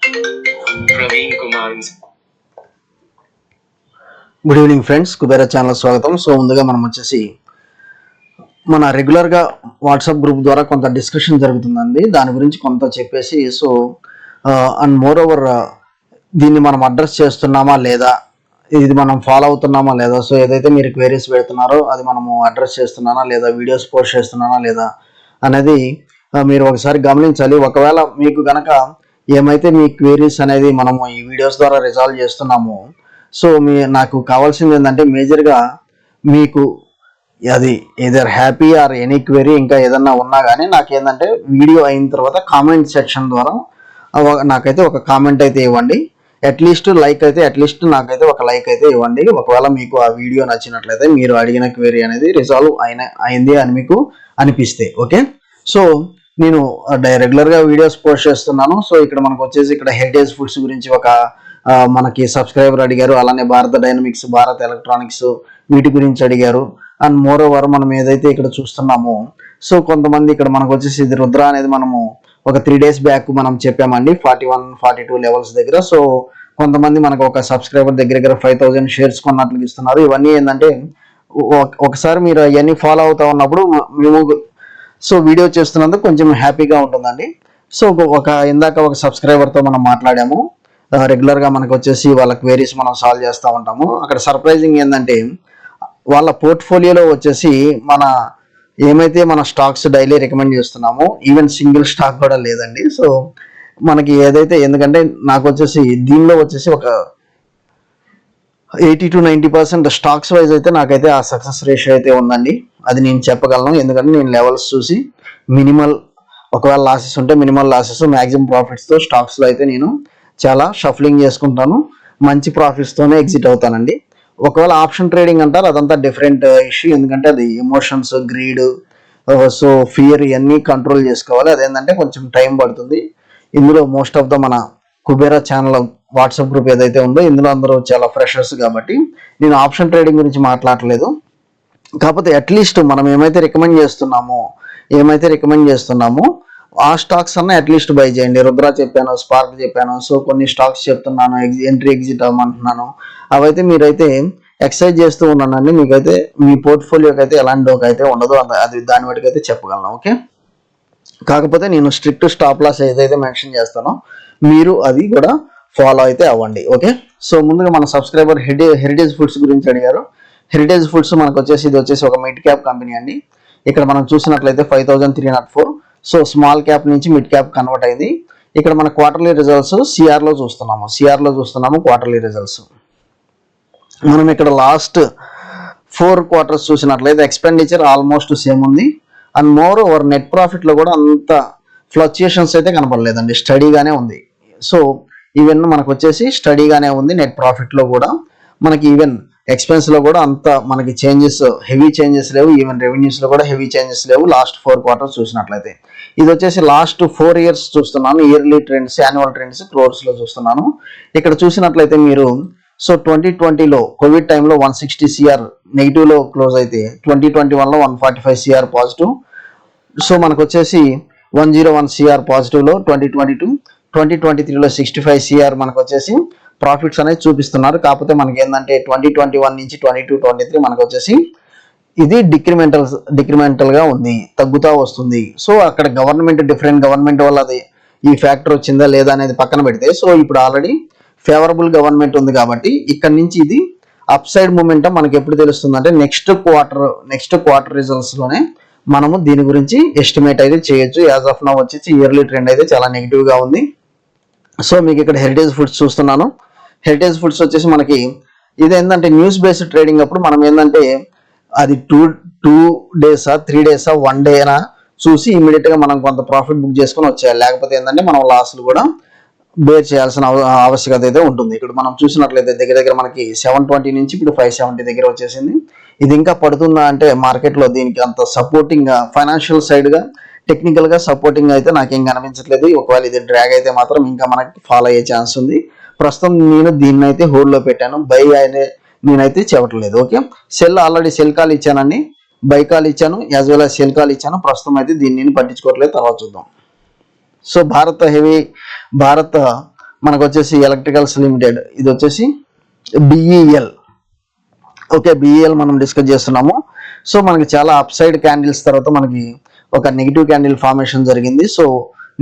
Praveen Kumar. Good evening friends, Kubera channel స్వాగతం. So ముందుగా మనం వచ్చేసి మన రెగ్యులర్గా వాట్సాప్ గ్రూప్ ద్వారా కొంత డిస్కషన్ జరుగుతుందండి. దాని గురించి కొంత చెప్పేసి అండ్ మోర్ ఓవర్ దీన్ని మనం అడ్రస్ చేస్తున్నామా లేదా, ఇది మనం ఫాలో అవుతున్నామా లేదా, సో ఏదైతే మీరు క్వైరీస్ పెడుతున్నారో అది మనము అడ్రస్ చేస్తున్నానా లేదా, వీడియోస్ పోస్ట్ చేస్తున్నానా లేదా అనేది మీరు ఒకసారి గమనించాలి. ఒకవేళ మీకు గనక ఏమైతే మీ క్వైరీస్ అనేది మనము ఈ వీడియోస్ ద్వారా రిజాల్వ్ చేస్తున్నామో, సో నాకు కావాల్సింది ఏంటంటే మేజర్గా మీకు అది either happy or any query ఇంకా ఏదన్నా ఉన్నా కానీ నాకేంటంటే వీడియో అయిన తర్వాత కామెంట్ సెక్షన్ ద్వారా నాకైతే ఒక కామెంట్ అయితే ఇవ్వండి. అట్లీస్ట్ లైక్ అయితే అట్లీస్ట్ నాకైతే ఒక లైక్ అయితే ఇవ్వండి. ఒకవేళ మీకు ఆ వీడియో నచ్చినట్లయితే మీరు అడిగిన క్వెరీ అనేది రిజాల్వ్ అయింది అని మీకు అనిపిస్తే ఓకే. సో నేను రెగ్యులర్గా వీడియోస్ పోస్ట్ చేస్తున్నాను. సో ఇక్కడ మనకు వచ్చేసి ఇక్కడ హెరిటేజ్ ఫుడ్స్ గురించి ఒక మనకి సబ్స్క్రైబర్ అడిగారు, అలానే భారత డైనమిక్స్, భారత్ ఎలక్ట్రానిక్స్ వీటి గురించి అడిగారు. అండ్ మోర్ ఓవర్ మనం ఏదైతే ఇక్కడ చూస్తున్నామో, సో కొంతమంది ఇక్కడ మనకు వచ్చేసి ఇది రుద్ర అనేది మనము ఒక 3 days బ్యాక్ మనం చెప్పామండి 41, 42 లెవెల్స్ దగ్గర. సో కొంతమంది మనకు ఒక సబ్స్క్రైబర్ దగ్గర 5000 షేర్స్ కొన్నట్లు ఇస్తున్నారు. ఇవన్నీ ఏంటంటే ఒకసారి మీరు అవన్నీ ఫాలో అవుతా ఉన్నప్పుడు మేము సో వీడియో చేస్తున్నందుకు కొంచెం హ్యాపీగా ఉంటుందండి. సో ఇందాక ఒక సబ్స్క్రైబర్తో మనం మాట్లాడాము. రెగ్యులర్గా మనకు వచ్చేసి వాళ్ళ క్వైరీస్ మనం సాల్వ్ చేస్తూ ఉంటాము. అక్కడ సర్ప్రైజింగ్ ఏంటంటే వాళ్ళ పోర్ట్ఫోలియోలో వచ్చేసి ఏమైతే మన స్టాక్స్ డైలీ రికమెండ్ చేస్తున్నామో ఈవెన్ సింగిల్ స్టాక్ కూడా లేదండి. సో మనకి ఏదైతే ఎందుకంటే నాకు వచ్చేసి దీనిలో వచ్చేసి ఒక 80 to 90% స్టాక్స్ వైజ్ అయితే నాకైతే ఆ సక్సెస్ రేషియో అయితే ఉందండి. అది నేను చెప్పగలను. ఎందుకంటే నేను లెవెల్స్ చూసి మినిమల్ ఒకవేళ లాసెస్ ఉంటే మినిమల్ లాసెస్, మ్యాక్సిమం ప్రాఫిట్స్తో స్టాక్స్లో అయితే నేను చాలా షఫ్లింగ్ చేసుకుంటాను. మంచి ప్రాఫిట్స్తోనే ఎగ్జిట్ అవుతానండి. ఒకవేళ ఆప్షన్ ట్రేడింగ్ అంటారు అదంతా డిఫరెంట్ ఇష్యూ. ఎందుకంటే అది ఎమోషన్స్, గ్రీడ్, సో ఫియర్ ఇవన్నీ కంట్రోల్ చేసుకోవాలి. అదేంటంటే కొంచెం టైం పడుతుంది. ఇందులో మోస్ట్ ఆఫ్ ద మన కుబేరా ఛానల్ వాట్సాప్ గ్రూప్ ఏదైతే ఉందో ఇందులో అందరూ చాలా ఫ్రెషర్స్ కాబట్టి నేను ఆప్షన్ ట్రేడింగ్ గురించి మాట్లాడలేదు. కాకపోతే అట్లీస్ట్ మనం ఏమైతే రికమెండ్ చేస్తున్నామో ఆ స్టాక్స్ అన్న అట్లీస్ట్ బై చేయండి. రుద్ర చెప్పాను, స్పార్క్ చెప్పాను, సో కొన్ని స్టాక్స్ చెప్తున్నాను, ఎంట్రీ ఎగ్జిట్ అవ్వమంటున్నాను. అవైతే మీరైతే ఎక్సర్సైజ్ చేస్తూ ఉన్నానండి. మీకైతే మీ పోర్ట్ఫోలియోకి అయితే ఎలాంటి డోక్ అయితే ఉండదు. అది దాని వాటికి అయితే చెప్పగలను ఓకే. కాకపోతే నేను స్ట్రిక్ట్ స్టాప్ లాస్ ఏదైతే మెన్షన్ చేస్తానో మీరు అది కూడా ఫాలో అయితే అవ్వండి ఓకే. సో ముందుగా మన సబ్స్క్రైబర్ హెరిటేజ్ ఫుడ్స్ గురించి అడిగారు. హెరిటేజ్ ఫుడ్స్ మనకు వచ్చేసి ఇది వచ్చేసి ఒక మిడ్ క్యాప్ కంపెనీ అండి. ఇక్కడ మనం చూసినట్లయితే 5304. సో స్మాల్ క్యాప్ నుంచి మిడ్ క్యాప్ కన్వర్ట్ అయింది. ఇక్కడ మన క్వార్టర్లీ రిజల్ట్స్ సిఆర్లో చూస్తున్నాము క్వార్టర్లీ రిజల్ట్స్. మనం ఇక్కడ లాస్ట్ 4 quarters చూసినట్లయితే ఎక్స్పెండిచర్ ఆల్మోస్ట్ సేమ్ ఉంది. అండ్ మోర్ ఓవర్ నెట్ ప్రాఫిట్లో కూడా అంత ఫ్లక్చుయేషన్స్ అయితే కనపడలేదండి, స్టడీగానే ఉంది. సో ఈవెన్ మనకు వచ్చేసి స్టడీగానే ఉంది. నెట్ ప్రాఫిట్లో కూడా మనకి ఈవెన్ ఎక్స్పెన్స్లో కూడా అంత మనకి హెవీ చేంజెస్ లేవు. ఈవెన్ రెవెన్యూస్లో కూడా హెవీ చేంజెస్ లేవు లాస్ట్ 4 quarters చూసినట్లయితే. ఇది వచ్చేసి లాస్ట్ 4 years చూస్తున్నాను. ఇయర్లీ ట్రెండ్స్, యాన్యువల్ ట్రెండ్స్ క్రోర్స్లో చూస్తున్నాను. ఇక్కడ చూసినట్లయితే మీరు సో 2020లో కోవిడ్ టైంలో 160 CR నెగిటివ్లో క్లోజ్ అయితే 2021లో 145 CR పాజిటివ్. సో మనకు వచ్చేసి 101 CR పాజిటివ్లో 2023లో 65 CR మనకు వచ్చేసి ప్రాఫిట్స్ అనేది చూపిస్తున్నారు. కాకపోతే మనకి ఏంటంటే 2021 నుంచి 22-23 మనకు వచ్చేసి ఇది డిక్రిమెంటల్గా ఉంది, తగ్గుతూ వస్తుంది. సో అక్కడ డిఫరెంట్ గవర్నమెంట్ వల్ల అది ఈ ఫ్యాక్టర్ వచ్చిందా లేదా అనేది పక్కన పెడితే, సో ఇప్పుడు ఆల్రెడీ ఫేవరబుల్ గవర్నమెంట్ ఉంది కాబట్టి ఇక్కడ నుంచి ఇది అప్ సైడ్ మూమెంటం మనకి ఎప్పుడు తెలుస్తుంది అంటే నెక్స్ట్ క్వార్టర్ రిజల్ట్స్లోనే మనము దీని గురించి ఎస్టిమేట్ అయితే చేయొచ్చు. యాజ్ ఆఫ్ నౌ వచ్చేసి ఇయర్లీ ట్రెండ్ అయితే చాలా నెగిటివ్గా ఉంది. సో మీకు ఇక్కడ హెరిటేజ్ ఫుడ్స్ చూస్తున్నాను. హెరిటేజ్ ఫుడ్స్ వచ్చేసి మనకి ఇది ఏంటంటే న్యూస్ బేస్డ్ ట్రేడింగ్ అప్పుడు మనం ఏంటంటే అది 2 days 3 days 1 day చూసి ఇమీడియట్గా మనం కొంత ప్రాఫిట్ బుక్ చేసుకొని వచ్చేయాలి. లేకపోతే ఏంటంటే మనం లాస్లు కూడా బేర్ చేయాల్సిన ఆవశ్యకత అయితే ఉంటుంది. ఇక్కడ మనం చూసినట్లయితే దగ్గర మనకి 720 నుంచి ఇప్పుడు 570 దగ్గర వచ్చేసింది. ఇది ఇంకా పడుతుందా అంటే మార్కెట్లో దీనికి అంత సపోర్టింగ్ ఫైనాన్షియల్ సైడ్గా టెక్నికల్గా సపోర్టింగ్ అయితే నాకేం కనిపించట్లేదు. ఒకవేళ ఇది డ్రాగ్ అయితే మాత్రం ఇంకా మనకి ఫాలో అయ్యే ఛాన్స్ ఉంది. ప్రస్తుతం నేను దీన్ని అయితే హోల్డ్లో పెట్టాను. బై అనే నేనైతే చెప్పట్లేదు ఓకే. ఆల్రెడీ సెల్ కాల్ ఇచ్చానండి, బై కాల్ ఇచ్చాను, as well as cell call ఇచ్చాను. ప్రస్తుతం అయితే దీన్ని పట్టించుకోవట్లేదు, తర్వాత చూద్దాం. సో భారత్ మనకు వచ్చేసి ఎలక్ట్రికల్స్ లిమిటెడ్, ఇది వచ్చేసి బిఈఎల్. ఓకే, బిఈఎల్ మనం డిస్కస్ చేస్తున్నాము. సో మనకి చాలా అప్ సైడ్ క్యాండిల్స్ తర్వాత మనకి ఒక నెగిటివ్ క్యాండిల్ ఫార్మేషన్ జరిగింది. సో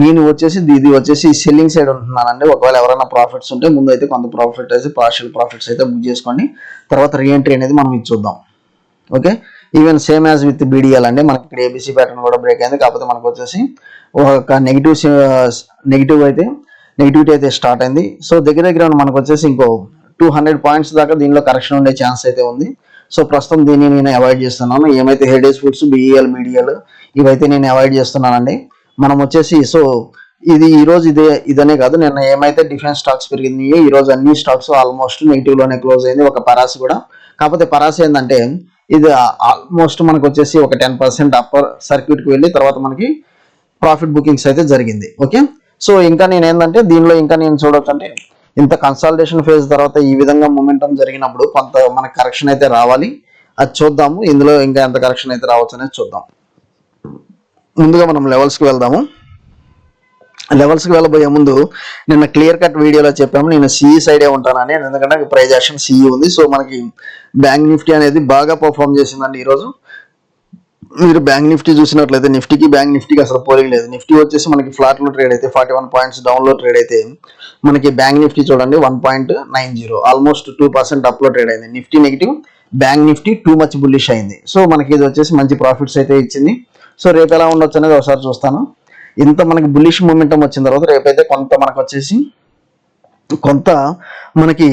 నేను వచ్చేసి ఇది వచ్చేసి సెల్లింగ్ సైడ్ ఉంటున్నానండి. ఒకవేళ ఎవరైనా ప్రాఫిట్స్ ఉంటే ముందు అయితే కొంత ప్రాఫిట్ అయితే పార్షియల్ ప్రాఫిట్స్ అయితే బుక్ చేసుకోండి, తర్వాత రీఎంట్రీ అనేది మనం ఇది చూద్దాం. Okay, even same as with BDL అండి. మనకి ఇక్కడ ఏబీసీ ప్యాటర్న్ కూడా బ్రేక్ అయింది, కాకపోతే మనకు వచ్చేసి ఒక నెగిటివిటీ అయితే స్టార్ట్ అయింది. సో దగ్గర మనకు వచ్చేసి ఇంకో 200 పాయింట్స్ దాకా దీనిలో కరెక్షన్ ఉండే ఛాన్స్ అయితే ఉంది. సో ప్రస్తుతం దీన్ని నేను అవాయిడ్ చేస్తున్నాను. ఏమైతే హెరిటేజ్ ఫుడ్స్, బిఈఎల్, బీడిఎల్ ఇవైతే నేను అవాయిడ్ చేస్తున్నానండి. మనం వచ్చేసి సో ఇది ఈ రోజు ఇదనే కాదు, నిన్న ఏమైతే డిఫెన్స్ స్టాక్స్ పెరిగినాయో ఈ రోజు అన్ని స్టాక్స్ ఆల్మోస్ట్ నెగిటివ్ లోనే క్లోజ్ అయింది. ఒక పరాసి కూడా, కాకపోతే పరాసి ఏంటంటే ఇది ఆల్మోస్ట్ మనకు వచ్చేసి ఒక 10% అప్పర్ సర్క్యూట్ కి వెళ్ళి తర్వాత మనకి ప్రాఫిట్ బుకింగ్స్ అయితే జరిగింది. ఓకే, సో ఇంకా నేను ఏంటంటే దీనిలో ఇంకా నేను చూడొచ్చు అంటే ఇంత కన్సాలిడేషన్ ఫేజ్ తర్వాత ఈ విధంగా మూమెంటం జరిగినప్పుడు కొంత మనకి కరెక్షన్ అయితే రావాలి, అది చూద్దాము. ఇందులో ఇంకా ఎంత కరెక్షన్ అయితే రావచ్చు అనేది చూద్దాం. ముందుగా మనం లెవెల్స్కి వెళ్దాము. లెవెల్స్కి వెళ్ళబోయే ముందు నిన్న క్లియర్ కట్ వీడియోలో చెప్పాము నేను సిఈ సైడే ఉంటానని, ఎందుకంటే ప్రైజ్ యాక్షన్ సిఈ ఉంది. సో మనకి బ్యాంక్ నిఫ్టీ అనేది బాగా పర్ఫామ్ చేసిందండి ఈరోజు. మీరు బ్యాంక్ నిఫ్టీ చూసినట్లయితే నిఫ్టీకి బ్యాంక్ నిఫ్టీకి అసలు పోలింగ్ లేదు. నిఫ్టీ వచ్చేసి మనకి ఫ్లాట్ లో ట్రేడ్ అయితే 41 పాయింట్స్ డౌన్ లో ట్రేడ్ అయితే మనకి బ్యాంక్ నిఫ్టీ చూడండి 1.90, ఆల్మోస్ట్ 2% అప్ లో ట్రేడ్ అయింది. Nifty negative, bank Nifty too much bullish అయింది. సో మనకి ఇది వచ్చేసి మంచి ప్రాఫిట్స్ అయితే ఇచ్చింది. సో రేపు ఎలా ఉండొచ్చు అనేది ఒకసారి చూస్తాను. ఇంత మనకి బుల్లిష్ మూమెంటం వచ్చిన తర్వాత రేపైతే కొంత మనకు వచ్చేసి కొంత మనకి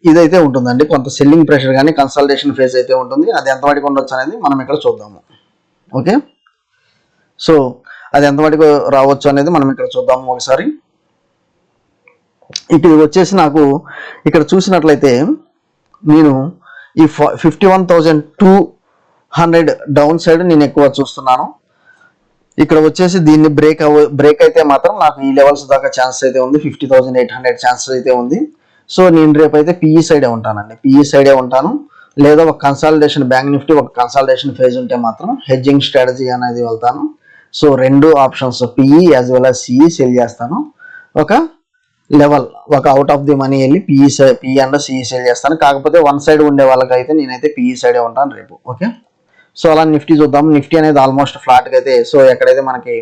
ఇదైతే ఉంటుందండి, కొంత సెల్లింగ్ ప్రెషర్ కానీ కన్సల్టేషన్ ఫేజ్ అయితే ఉంటుంది. అది ఎంతవరకు ఉండొచ్చు అనేది మనం ఇక్కడ చూద్దాము. ఓకే, సో అది ఎంతవరకు రావచ్చు అనేది మనం ఇక్కడ చూద్దాము ఒకసారి. ఇటు వచ్చేసి నాకు ఇక్కడ చూసినట్లయితే నేను ఈ 51,200 డౌన్ సైడ్ నేను ఎక్కువ చూస్తున్నాను. ఇక్కడ వచ్చేసి దీన్ని బ్రేక్ అయితే మాత్రం నాకు ఈ లెవెల్స్ దాకా ఛాన్స్ అయితే ఉంది, 50,800 ఛాన్స్ అయితే ఉంది. సో నేను రేపు అయితే పిఈ సైడే ఉంటానండి, పిఈ సైడే ఉంటాను. లేదా ఒక కన్సాలిడేషన్ బ్యాంక్ నిఫ్టీ ఒక కన్సాలిడేషన్ ఫేజ్ ఉంటే మాత్రం హెడ్జింగ్ స్ట్రాటజీ అనేది వెళ్తాను. సో రెండు options PE as well as CE sell చేస్తాను. ఒక లెవెల్ ఒక అవుట్ ఆఫ్ ది మనీ వెళ్ళి పిఈ అండ్ సిఈ సెల్ చేస్తాను. కాకపోతే వన్ సైడ్ ఉండే వాళ్ళకైతే నేనైతే పిఈ సైడే ఉంటాను రేపు. ఓకే, సో అలా నిఫ్టీ చూద్దాం. నిఫ్టీ అనేది ఆల్మోస్ట్ ఫ్లాట్గా అయితే, సో ఎక్కడైతే మనకి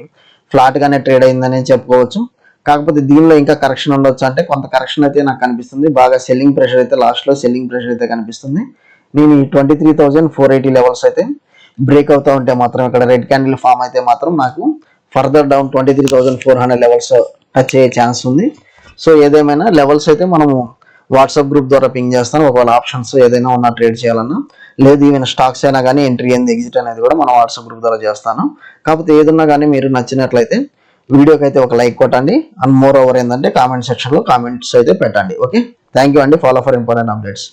ఫ్లాట్గానే ట్రేడ్ అయిందని చెప్పుకోవచ్చు. కాకపోతే దీనిలో ఇంకా కరెక్షన్ ఉండొచ్చు, అంటే కొంత కరెక్షన్ అయితే నాకు కనిపిస్తుంది. బాగా సెల్లింగ్ ప్రెషర్ అయితే లాస్ట్లో సెల్లింగ్ ప్రెషర్ అయితే కనిపిస్తుంది. నేను ఈ 23,480 లెవెల్స్ అయితే బ్రేక్ అవుతూ ఉంటే మాత్రం ఇక్కడ రెడ్ క్యాండిల్ ఫామ్ అయితే మాత్రం నాకు ఫర్దర్ డౌన్ 23,400 లెవెల్స్ టచ్ అయ్యే ఛాన్స్ ఉంది. సో ఏదేమైనా లెవెల్స్ అయితే మనము వాట్సాప్ గ్రూప్ ద్వారా పింగ్ చేస్తాను. ఒకవేళ ఆప్షన్స్ ఏదైనా ఉన్నా ట్రేడ్ చేయాలన్నా, లేదు ఈవెన్ స్టాక్స్ అయినా కానీ ఎంట్రీ ఏంది ఎగ్జిట్ అనేది కూడా మనం వాట్సాప్ గ్రూప్ ద్వారా చేస్తాను. కాకపోతే ఏదన్నా కానీ మీరు నచ్చినట్లయితే వీడియోకి అయితే ఒక లైక్ కొట్టండి. అండ్ మోర్ ఓవర్ ఏంటంటే కామెంట్ సెక్షన్లో కామెంట్స్ అయితే పెట్టండి. ఓకే, థ్యాంక్ యూ అండి. Follow for important updates.